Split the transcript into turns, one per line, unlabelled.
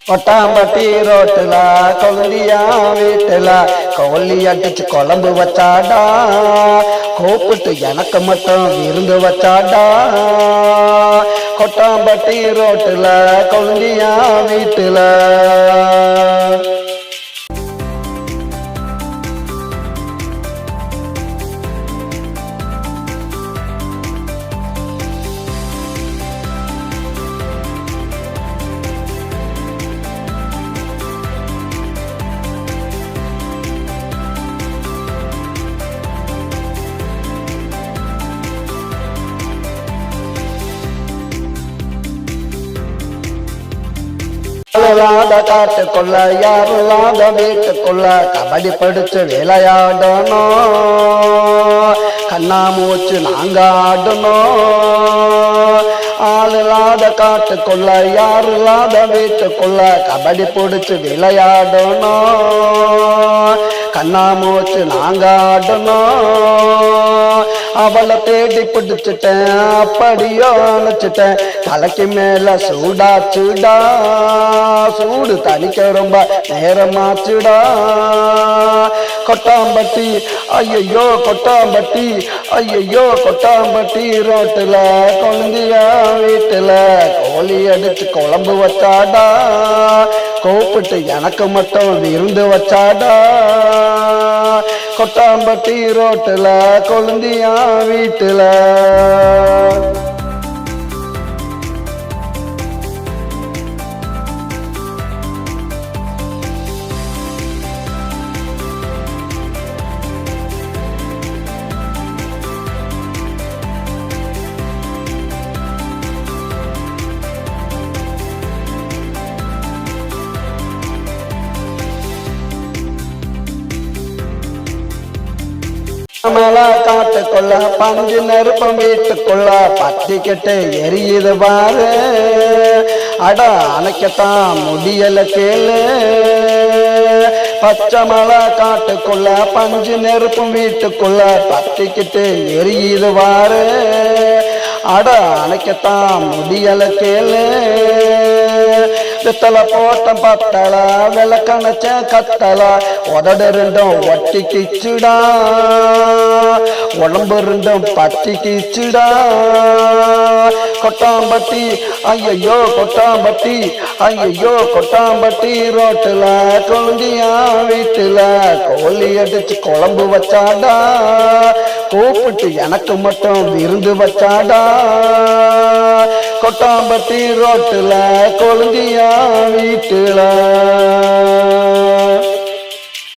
கொட்டாம்பட்டி ரோட்டுல கொழுந்தியா வீட்டுல கோழி அடிச்சு குழம்பு வச்சாடா, கூப்பிட்டு எனக்கு மட்டும் விருந்து வச்சாடா. கொட்டாம்பட்டி ரோட்டுல கொழுந்தியா வீட்டுல காட்டுக்குள்ள யாருலாத வீட்டுக்குள்ள கபடி படிச்சு விளையாடணும், கண்ணாமூச்சு நாங்க ஆடணும். ஆளுலாத காட்டுக்குள்ள யாருலாத வீட்டுக்குள்ள கபடி பிடிச்சு விளையாடணும், கண்ணாமூச்சு நாங்க ஆடணும். அவளை தேடி பிடிச்சிட்டேன் அப்படியோ அணைச்சிட்டேன், தலைக்கு மேல சூடாச்சுடா, சூடு தனிக்க ரொம்ப நேரமாச்சுடா. கொட்டாம்பட்டி ஐயோ கொட்டாம்பட்டி ஐயோ கொட்டாம்பட்டி ரோட்டுல கொழுந்தியா வீட்டுல கோழி அடிச்சு குழம்பு வச்சாடா, கூப்பிட்டு எனக்கு மட்டும் விருந்து வச்சாடா. கொட்டாம்பட்டி ரோட்டுல கொழுந்தியா வீட்டுல மேல காட்டுக்குள்ள பஞ்சு நெருப்பம் வீட்டுக்குள்ள பத்திக்கிட்டு எரியுது பாரு, அட அணைக்கத்தான் முடியல கேளு. பச்சை மலை காட்டுக்குள்ள பஞ்சு நெருப்பம் வீட்டுக்குள்ள பத்திக்கிட்டு எரியுது பாரு, அட அணைக்கத்தான் முடியல கேளு. பித்தளை போட்டம் பத்தல விளக்கணைச்ச கத்தல உதடு ரெண்டும் ஒட்டி கிச்சுடா, உடம்பு ரெண்டும் பத்தி கிச்சுடா. கொட்டாம்பட்டி ஐயோ கொட்டாம்பட்டி ஐயோ கொட்டாம்பட்டி ரோட்டுல கொழுந்தியா வீட்டுல கோழி அடிச்சு குழம்பு வச்சாடா, கூப்பிட்டு எனக்கு மட்டும் விருந்து வச்சாடா. கொட்டாம்பட்டி ரோட்டுல கொழுந்தியா வீட்டுல